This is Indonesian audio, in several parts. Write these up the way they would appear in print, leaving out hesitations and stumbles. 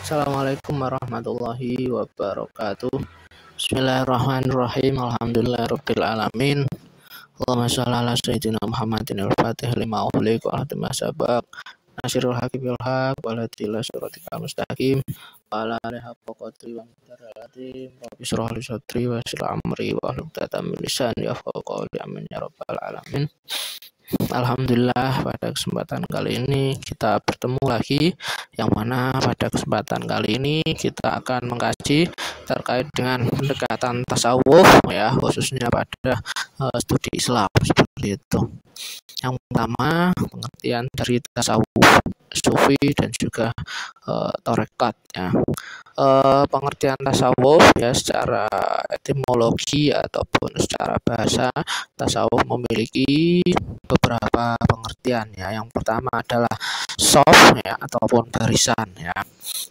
Assalamualaikum warahmatullahi wabarakatuh. Bismillahirrahmanirrahim. Alhamdulillahirabbil alamin. Allahumma shalli ala sayyidina Muhammadin al-Fatih lima ughliq wa ma sabaq. Nasirul haqi bil haq wa la ila siratal mustaqim. Wa ala alihi haqqa qadri wa miqdarihi. Rabbi shrah li sadri wa yassir amri wa hlul 'uqdatam min lisani yafqahu qawli. Amin ya rabbal alamin. Alhamdulillah, pada kesempatan kali ini kita bertemu lagi, yang mana pada kesempatan kali ini kita akan mengkaji terkait dengan pendekatan tasawuf, ya, khususnya pada studi Islam seperti itu. Yang pertama, pengertian dari tasawuf, sufi, dan juga tarekat, ya. Pengertian tasawuf, ya, secara etimologi ataupun secara bahasa, tasawuf memiliki beberapa pengertian, ya. Yang pertama adalah soft, ya, ataupun barisan, ya.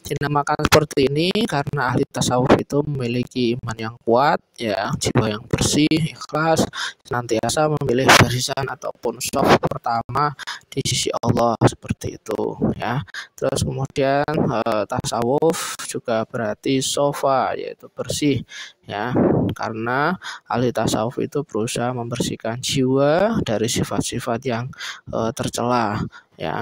Dinamakan seperti ini karena ahli tasawuf itu memiliki iman yang kuat, ya, jiwa yang bersih, ikhlas, senantiasa memilih barisan ataupun soft pertama di sisi Allah seperti itu, ya. Terus kemudian tasawuf juga berarti sofa, yaitu bersih, ya, karena ahli tasawuf itu berusaha membersihkan jiwa dari sifat-sifat yang tercela, ya.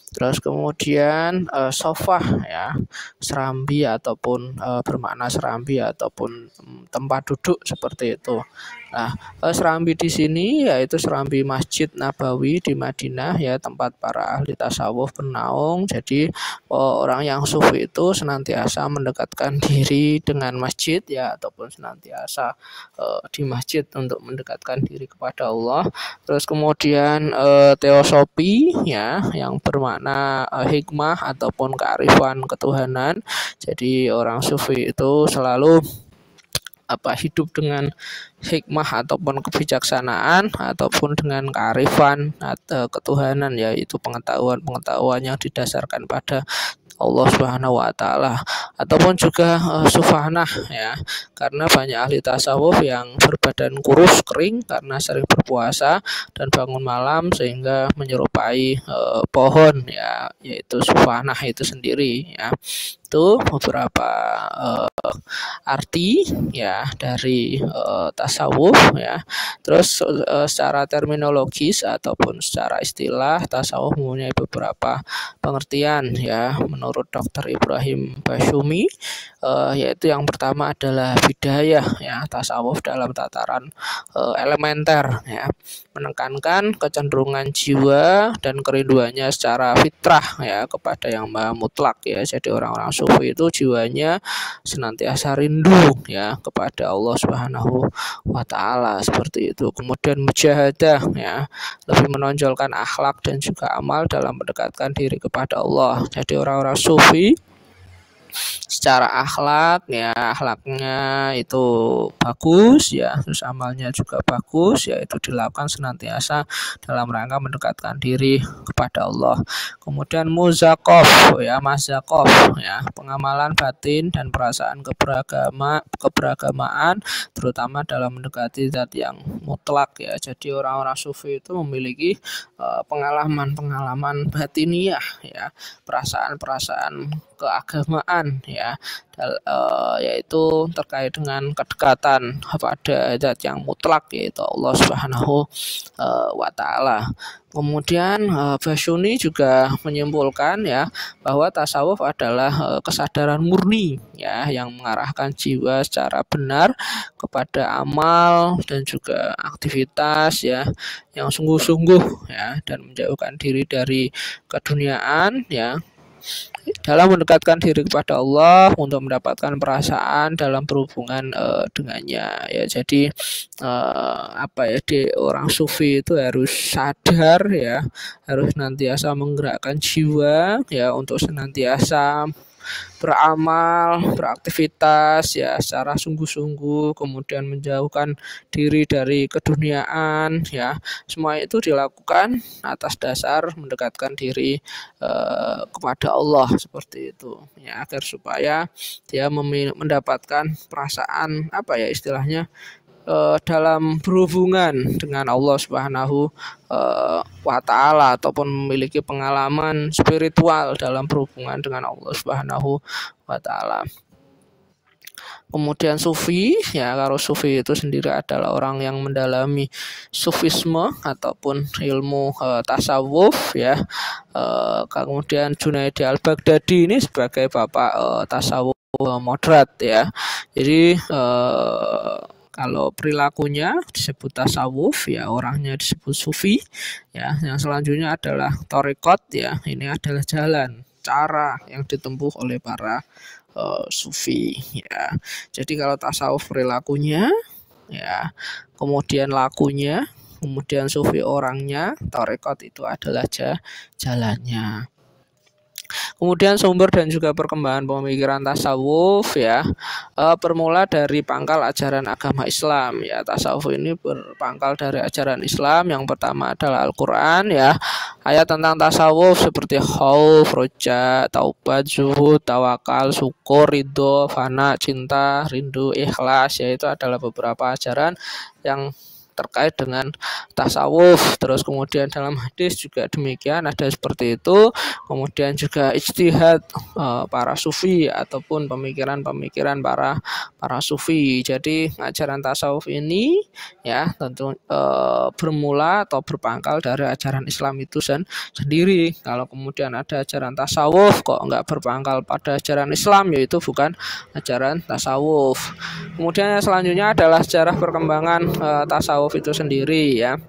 Terus kemudian sofa, ya, serambi ataupun bermakna serambi ataupun tempat duduk seperti itu. Nah, serambi di sini yaitu serambi Masjid Nabawi di Madinah, ya, tempat para ahli tasawuf bernaung. Jadi orang yang sufi itu senantiasa mendekatkan diri dengan masjid, ya, ataupun senantiasa di masjid untuk mendekatkan diri kepada Allah. Terus kemudian teosofi, ya, yang bermakna hikmah ataupun kearifan ketuhanan. Jadi orang sufi itu selalu hidup dengan hikmah ataupun kebijaksanaan ataupun dengan kearifan atau ketuhanan, yaitu pengetahuan yang didasarkan pada Allah Subhanahu wa taala, ataupun juga sufanah, ya, karena banyak ahli tasawuf yang berbadan kurus kering karena sering berpuasa dan bangun malam sehingga menyerupai pohon, ya, yaitu sufanah itu sendiri, ya. Itu beberapa arti, ya, dari tasawuf, ya. Terus secara terminologis ataupun secara istilah, tasawuf mempunyai beberapa pengertian, ya, menurut Dr. Ibrahim Basyumi, yaitu yang pertama adalah bidayah, ya, tasawuf dalam tataran elementer, ya, menekankan kecenderungan jiwa dan kerinduannya secara fitrah, ya, kepada yang maha mutlak, ya. Jadi orang-orang sufi itu jiwanya senantiasa rindu, ya, kepada Allah Subhanahu wa taala seperti itu. Kemudian mujahadah, ya, lebih menonjolkan akhlak dan juga amal dalam mendekatkan diri kepada Allah. Jadi orang-orang sufi secara akhlak, ya, akhlaknya itu bagus, ya, terus amalnya juga bagus, yaitu dilakukan senantiasa dalam rangka mendekatkan diri kepada Allah. Kemudian muzakof, ya, mazakof, ya, pengamalan batin dan perasaan keberagamaan terutama dalam mendekati zat yang mutlak, ya. Jadi orang-orang sufi itu memiliki pengalaman-pengalaman batiniah, ya, perasaan-perasaan keagamaan, ya, yaitu terkait dengan kedekatan pada zat yang mutlak, yaitu Allah Subhanahu wa taala. Kemudian Basyuni juga menyimpulkan, ya, bahwa tasawuf adalah kesadaran murni, ya, yang mengarahkan jiwa secara benar kepada amal dan juga aktivitas, ya, yang sungguh-sungguh, ya, dan menjauhkan diri dari keduniaan, ya, dalam mendekatkan diri kepada Allah untuk mendapatkan perasaan dalam berhubungan dengannya, ya. Jadi orang sufi itu harus sadar, ya, harus senantiasa menggerakkan jiwa, ya, untuk senantiasa beramal, beraktivitas, ya, secara sungguh-sungguh, kemudian menjauhkan diri dari keduniaan, ya. Semua itu dilakukan atas dasar mendekatkan diri kepada Allah seperti itu, ya, agar supaya dia mendapatkan perasaan istilahnya dalam berhubungan dengan Allah Subhanahu wa taala ataupun memiliki pengalaman spiritual dalam berhubungan dengan Allah Subhanahu wa taala. Kemudian sufi, ya kalau sufi itu sendiri adalah orang yang mendalami sufisme ataupun ilmu tasawuf, ya. Kemudian Junaidi al-Baghdadi ini sebagai bapak tasawuf moderat, ya. Jadi kalau perilakunya disebut tasawuf, ya orangnya disebut sufi, ya. Yang selanjutnya adalah thariqat, ya. Ini adalah jalan, cara yang ditempuh oleh para sufi, ya. Jadi kalau tasawuf perilakunya, ya, kemudian lakunya, kemudian sufi orangnya, thariqat itu adalah jalannya. Kemudian sumber dan juga perkembangan pemikiran tasawuf, ya, bermula dari pangkal ajaran agama Islam, ya. Tasawuf ini berpangkal dari ajaran Islam. Yang pertama adalah Al-Quran, ya. Ayat tentang tasawuf seperti khauf, roja, taubat, zuhud, tawakal, syukur, ridho, fana, cinta, rindu, ikhlas, yaitu adalah beberapa ajaran yang terkait dengan tasawuf. Terus kemudian dalam hadis juga demikian, ada seperti itu. Kemudian juga ijtihad para sufi ataupun pemikiran-pemikiran para sufi. Jadi ajaran tasawuf ini, ya, tentu bermula atau berpangkal dari ajaran Islam itu sendiri. Kalau kemudian ada ajaran tasawuf kok enggak berpangkal pada ajaran Islam, yaitu bukan ajaran tasawuf. Kemudian yang selanjutnya adalah sejarah perkembangan tasawuf itu sendiri, ya.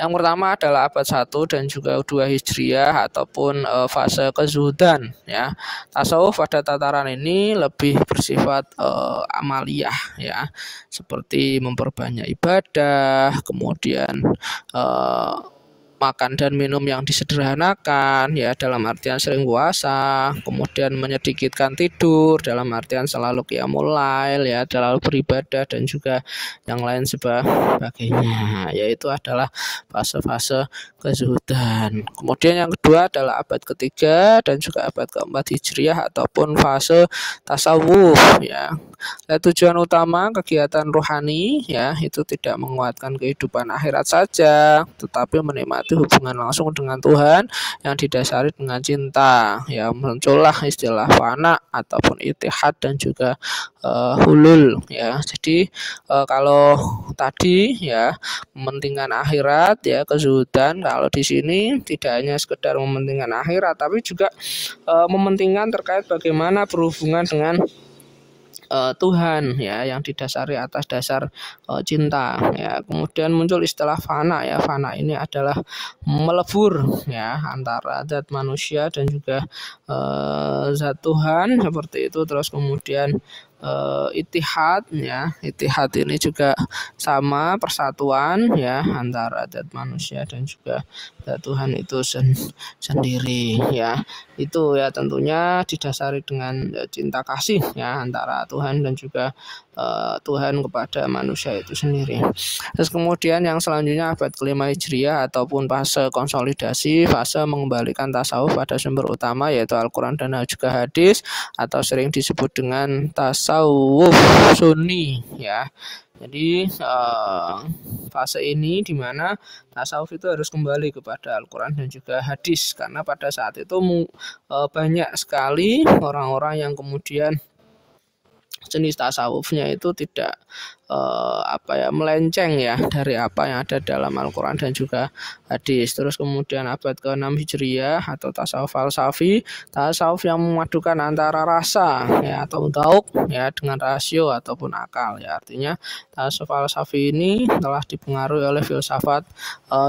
Yang pertama adalah abad 1 dan juga 2 Hijriah ataupun fase kezuhudan, ya. Tasawuf pada tataran ini lebih bersifat amaliyah, ya. Seperti memperbanyak ibadah, kemudian makan dan minum yang disederhanakan, ya, dalam artian sering puasa, kemudian menyedikitkan tidur dalam artian selalu qiyamul lail, ya, selalu beribadah dan juga yang lain sebagainya, yaitu adalah fase-fase kezuhudan. Kemudian yang kedua adalah abad ketiga dan juga abad keempat Hijriah ataupun fase tasawuf, ya. Tujuan utama kegiatan rohani, ya, itu tidak menguatkan kehidupan akhirat saja, tetapi menikmati hubungan langsung dengan Tuhan yang didasari dengan cinta, ya. Muncullah istilah fana ataupun itihad dan juga hulul, ya. Jadi kalau tadi, ya, mementingkan akhirat, ya, kezuhudan, kalau di sini tidak hanya sekedar mementingkan akhirat tapi juga mementingkan terkait bagaimana berhubungan dengan Tuhan, ya, yang didasari atas dasar cinta, ya. Kemudian muncul istilah fana, ya. Fana ini adalah melebur, ya, antara zat manusia dan juga zat Tuhan seperti itu. Terus kemudian itihad, ya. Itihad ini juga sama, persatuan, ya, antara zat manusia dan juga zat Tuhan itu sendiri, ya. Itu, ya, tentunya didasari dengan cinta kasih, ya, antara Tuhan dan juga Tuhan kepada manusia itu sendiri. Terus kemudian yang selanjutnya abad kelima Hijriah ataupun fase konsolidasi, fase mengembalikan tasawuf pada sumber utama yaitu Al-Quran dan juga hadis atau sering disebut dengan tasawuf sunni, ya. Jadi fase ini di mana tasawuf itu harus kembali kepada Al-Quran dan juga hadis, karena pada saat itu banyak sekali orang-orang yang kemudian jenis tasawufnya itu tidak melenceng, ya, dari apa yang ada dalam Al-Quran dan juga hadis. Terus kemudian abad ke-6 Hijriah atau tasawuf falsafi, tasawuf yang memadukan antara rasa, ya, atau dauk, ya, dengan rasio ataupun akal, ya. Artinya tasawuf falsafi ini telah dipengaruhi oleh filsafat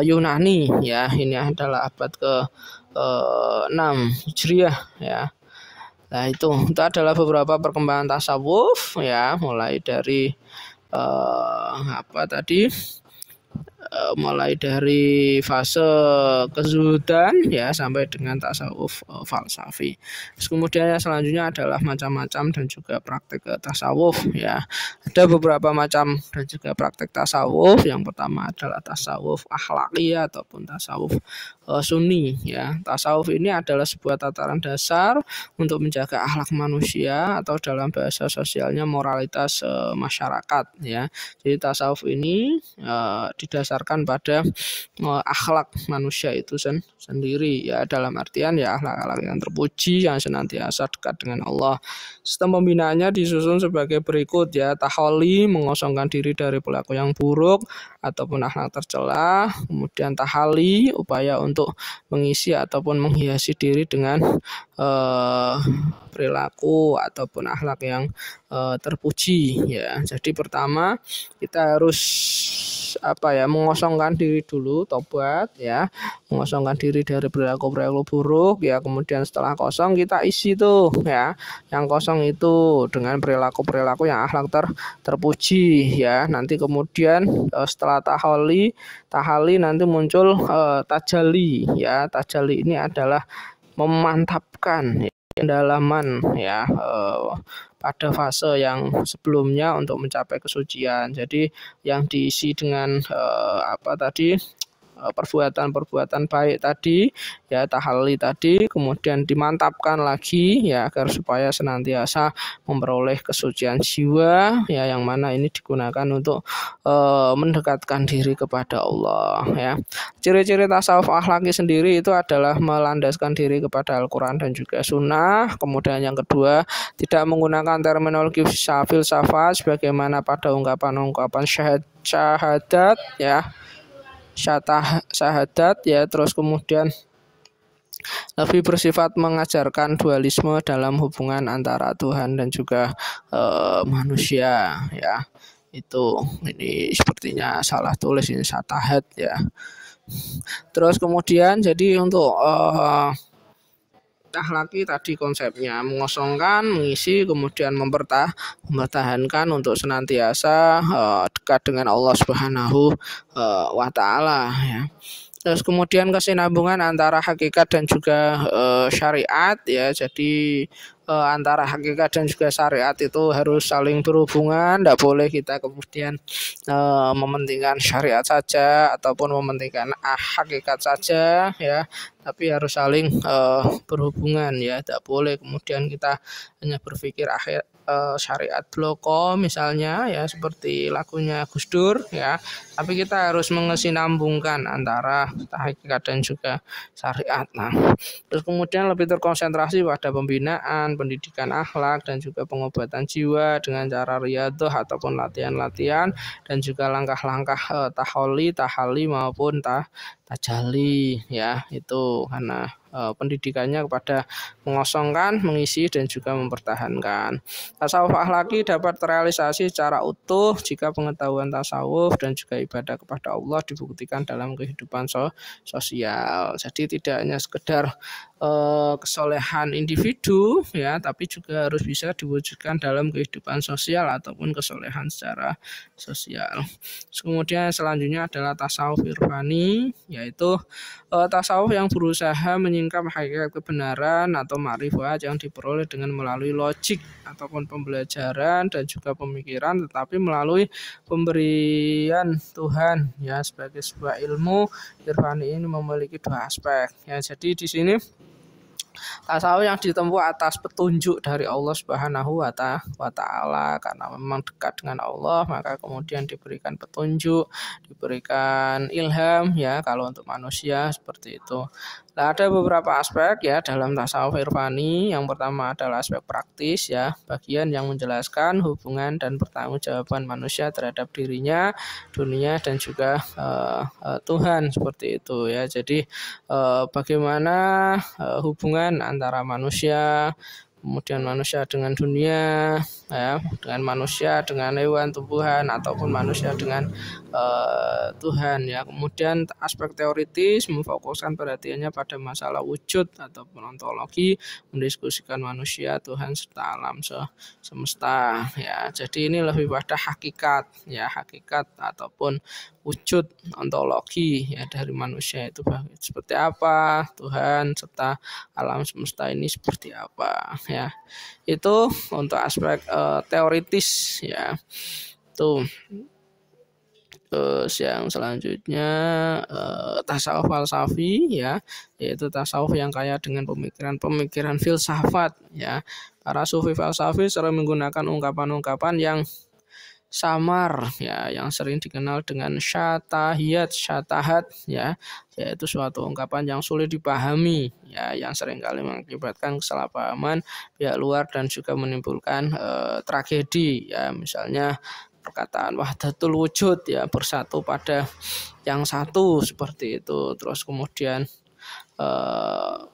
Yunani, ya. Ini adalah abad ke-6 Hijriah, ya. Nah, itu adalah beberapa perkembangan tasawuf, ya, mulai dari mulai dari fase kezuhudan ya sampai dengan tasawuf falsafi. Terus kemudian yang selanjutnya adalah macam-macam dan juga praktek tasawuf ya. Ada beberapa macam dan juga praktek tasawuf. Yang pertama adalah tasawuf akhlaki ataupun tasawuf sunni ya. Tasawuf ini adalah sebuah tataran dasar untuk menjaga akhlak manusia atau dalam bahasa sosialnya moralitas masyarakat ya. Jadi tasawuf ini didasarkan pada akhlak manusia itu sendiri ya, dalam artian ya akhlak-akhlak yang terpuji yang senantiasa dekat dengan Allah. Sistem pembinaannya disusun sebagai berikut ya. Taholli, mengosongkan diri dari perilaku yang buruk ataupun akhlak tercela. Kemudian tahali, upaya untuk mengisi ataupun menghiasi diri dengan perilaku ataupun akhlak yang terpuji ya. Jadi pertama kita harus mengosongkan diri dulu, tobat ya, mengosongkan diri dari perilaku-perilaku buruk ya. Kemudian setelah kosong kita isi tuh ya, yang kosong itu dengan perilaku-perilaku yang akhlak terpuji ya. Nanti kemudian setelah tahali nanti muncul tajali ya. Tajali ini adalah memantapkan pendalaman ya pada fase yang sebelumnya untuk mencapai kesucian. Jadi yang diisi dengan perbuatan-perbuatan baik tadi ya, tahalli tadi, kemudian dimantapkan lagi ya agar supaya senantiasa memperoleh kesucian jiwa ya, yang mana ini digunakan untuk mendekatkan diri kepada Allah ya. Ciri-ciri tasawuf akhlaki sendiri itu adalah melandaskan diri kepada Al-Quran dan juga Sunnah. Kemudian yang kedua, tidak menggunakan terminologi filsafat sebagaimana pada ungkapan-ungkapan syahadat ya, syahadat ya. Terus kemudian lebih bersifat mengajarkan dualisme dalam hubungan antara Tuhan dan juga manusia ya. Ini sepertinya salah tulis, ini syatahat ya. Terus kemudian jadi untuk akhlaki tadi konsepnya mengosongkan, mengisi, kemudian mempertahankan untuk senantiasa dekat dengan Allah Subhanahu wa taala ya. Terus kemudian kesinambungan antara hakikat dan juga syariat ya. Jadi antara hakikat dan juga syariat itu harus saling berhubungan. Tidak boleh kita kemudian mementingkan syariat saja ataupun mementingkan hakikat saja ya, tapi harus saling berhubungan ya. Tidak boleh kemudian kita hanya berpikir syariat bloko misalnya ya, seperti lagunya Gus Dur ya, tapi kita harus mengesinambungkan antara hakikat dan juga syariat. Nah, terus kemudian lebih terkonsentrasi pada pembinaan, pendidikan akhlak dan juga pengobatan jiwa dengan cara riyadhah ataupun latihan-latihan dan juga langkah-langkah tahali maupun tajali ya. Itu karena pendidikannya kepada mengosongkan, mengisi dan juga mempertahankan. Tasawuf akhlaki dapat terrealisasi secara utuh jika pengetahuan tasawuf dan juga ibadah kepada Allah dibuktikan dalam kehidupan sosial. Jadi tidak hanya sekedar kesolehan individu ya, tapi juga harus bisa diwujudkan dalam kehidupan sosial ataupun kesolehan secara sosial. Kemudian selanjutnya adalah tasawuf irfani, yaitu tasawuf yang berusaha menyingkap hakikat kebenaran atau ma'rifat yang diperoleh dengan melalui logik ataupun pembelajaran dan juga pemikiran, tetapi melalui pemberian Tuhan ya sebagai sebuah ilmu. Irfani ini memiliki dua aspek ya. Jadi di sini tasawuf yang ditempuh atas petunjuk dari Allah Subhanahu wa taala, karena memang dekat dengan Allah maka kemudian diberikan petunjuk, diberikan ilham ya kalau untuk manusia seperti itu. Nah, ada beberapa aspek ya dalam tasawuf irfani. Yang pertama adalah aspek praktis ya, bagian yang menjelaskan hubungan dan pertanggungjawaban manusia terhadap dirinya, dunia dan juga Tuhan seperti itu ya. Jadi bagaimana hubungan antara manusia, kemudian manusia dengan dunia ya, dengan manusia dengan hewan, tumbuhan ataupun manusia dengan Tuhan ya. Kemudian aspek teoritis memfokuskan perhatiannya pada masalah wujud ataupun ontologi, mendiskusikan manusia, Tuhan serta alam semesta ya. Jadi ini lebih pada hakikat ya, hakikat ataupun wujud ontologi ya dari manusia itu seperti apa Tuhan serta alam semesta ini seperti apa ya. Itu untuk aspek teoritis ya. Tuh. Terus yang selanjutnya tasawuf falsafi ya, yaitu tasawuf yang kaya dengan pemikiran-pemikiran filsafat ya. Para sufi falsafi sering menggunakan ungkapan-ungkapan yang samar ya, yang sering dikenal dengan syatahat ya, yaitu suatu ungkapan yang sulit dipahami ya, yang seringkali mengakibatkan kesalahpahaman pihak luar dan juga menimbulkan tragedi ya. Misalnya perkataan wahdatul wujud ya, bersatu pada yang satu seperti itu. Terus kemudian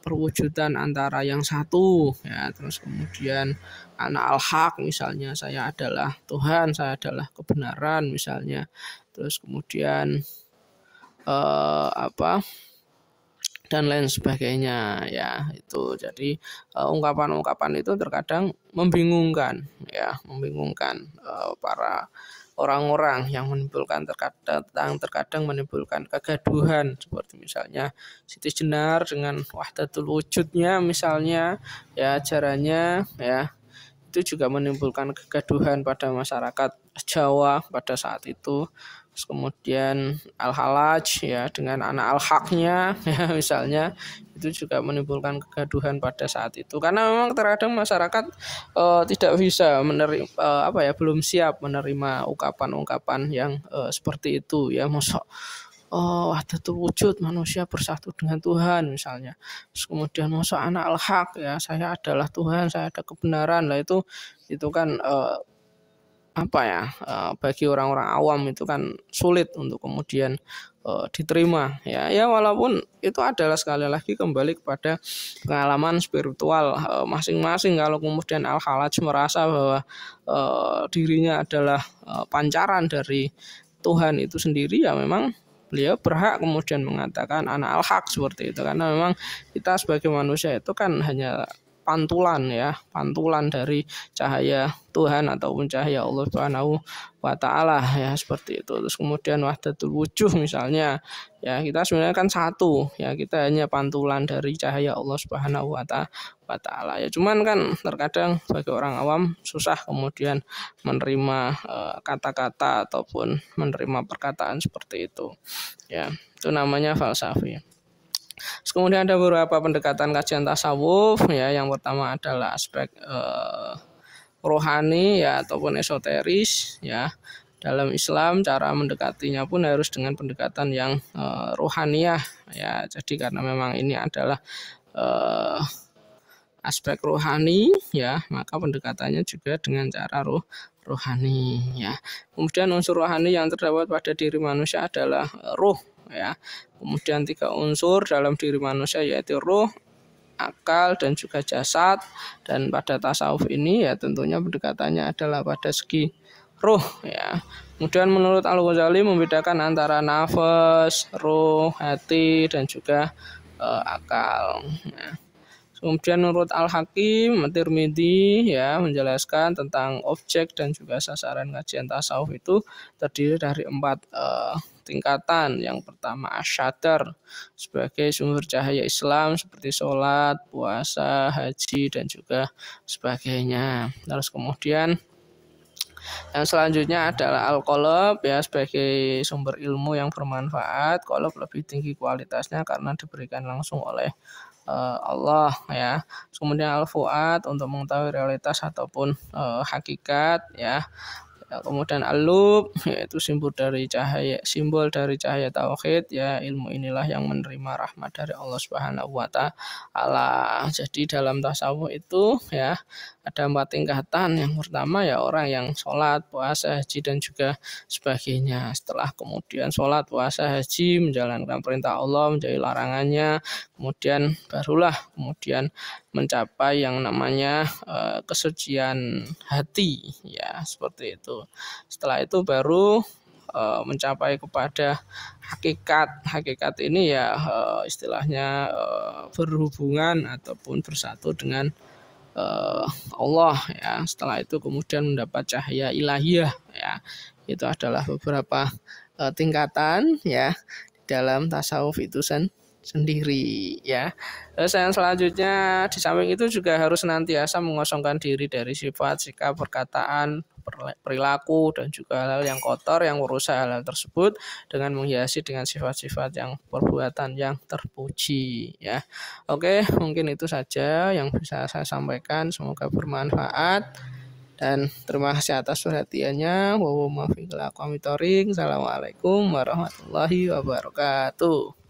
perwujudan antara yang satu ya. Terus kemudian ana al-haq, misalnya saya adalah Tuhan, saya adalah kebenaran misalnya. Terus kemudian dan lain sebagainya ya. Itu jadi ungkapan-ungkapan itu terkadang membingungkan ya, para orang-orang yang terkadang menimbulkan kegaduhan, seperti misalnya Siti Jenar dengan wahdatul wujudnya misalnya ya, ajarannya ya, itu juga menimbulkan kegaduhan pada masyarakat Jawa pada saat itu. Terus kemudian Al-Halaj ya dengan anak al-haqnya ya misalnya, itu juga menimbulkan kegaduhan pada saat itu, karena memang terkadang masyarakat tidak bisa menerima belum siap menerima ungkapan-ungkapan yang seperti itu ya. Masa wahdatul wujud, manusia bersatu dengan Tuhan misalnya. Terus kemudian masa anak al-haq ya, saya adalah Tuhan, saya ada kebenaran. Lah itu kan bagi orang-orang awam itu kan sulit untuk kemudian diterima ya. Walaupun itu adalah sekali lagi kembali kepada pengalaman spiritual masing-masing. Kalau kemudian Al-Halaj merasa bahwa dirinya adalah pancaran dari Tuhan itu sendiri, ya memang beliau berhak kemudian mengatakan anak al-haq seperti itu, karena memang kita sebagai manusia itu kan hanya pantulan dari cahaya Tuhan ataupun cahaya Allah Subhanahu wa taala ya, seperti itu. Terus kemudian wahdatul wujuh misalnya ya, kita sebenarnya kan satu ya, kita hanya pantulan dari cahaya Allah Subhanahu wa taala ya. Cuman kan terkadang bagi orang awam susah kemudian menerima kata-kata ataupun menerima perkataan seperti itu ya. Itu namanya falsafi. Terus kemudian ada beberapa pendekatan kajian tasawuf ya. Yang pertama adalah aspek rohani ya ataupun esoteris ya. Dalam Islam cara mendekatinya pun harus dengan pendekatan yang rohaniah ya. Jadi karena memang ini adalah aspek rohani ya, maka pendekatannya juga dengan cara rohani ya. Kemudian unsur rohani yang terdapat pada diri manusia adalah ruh ya. Kemudian 3 unsur dalam diri manusia, yaitu ruh, akal, dan juga jasad. Dan pada tasawuf ini ya tentunya pendekatannya adalah pada segi ruh ya. Kemudian menurut Al-Ghazali membedakan antara nafas, ruh, hati, dan juga akal ya. Kemudian menurut Al-Hakim At-Tirmidzi ya menjelaskan tentang objek dan juga sasaran kajian tasawuf itu terdiri dari 4 tingkatan. Yang pertama asyadar sebagai sumber cahaya Islam seperti sholat, puasa, haji, dan juga sebagainya. Terus kemudian yang selanjutnya adalah al-qalb ya, sebagai sumber ilmu yang bermanfaat. Qalb lebih tinggi kualitasnya karena diberikan langsung oleh Allah ya. Kemudian al-fuad untuk mengetahui realitas ataupun hakikat ya. Kemudian al-lub yaitu simbol dari cahaya tauhid ya. Ilmu inilah yang menerima rahmat dari Allah Subhanahu wa taala. Jadi dalam tasawuf itu ya ada 4 tingkatan. Yang pertama ya orang yang sholat, puasa, haji, dan juga sebagainya. Setelah kemudian sholat, puasa, haji, menjalankan perintah Allah, menjauhi larangannya, kemudian barulah kemudian mencapai yang namanya kesucian hati ya, seperti itu. Setelah itu baru mencapai kepada hakikat ini ya, istilahnya berhubungan ataupun bersatu dengan Allah ya. Setelah itu kemudian mendapat cahaya ilahiyah ya. Itu adalah beberapa tingkatan ya dalam tasawuf itu sendiri ya. Terus yang selanjutnya di samping itu juga harus senantiasa mengosongkan diri dari sifat, sikap, perkataan, perilaku dan juga hal-hal yang kotor yang merusak hal-hal tersebut dengan menghiasi dengan sifat-sifat yang perbuatan yang terpuji ya. Oke, mungkin itu saja yang bisa saya sampaikan, semoga bermanfaat dan terima kasih atas perhatiannya. Assalamualaikum warahmatullahi wabarakatuh.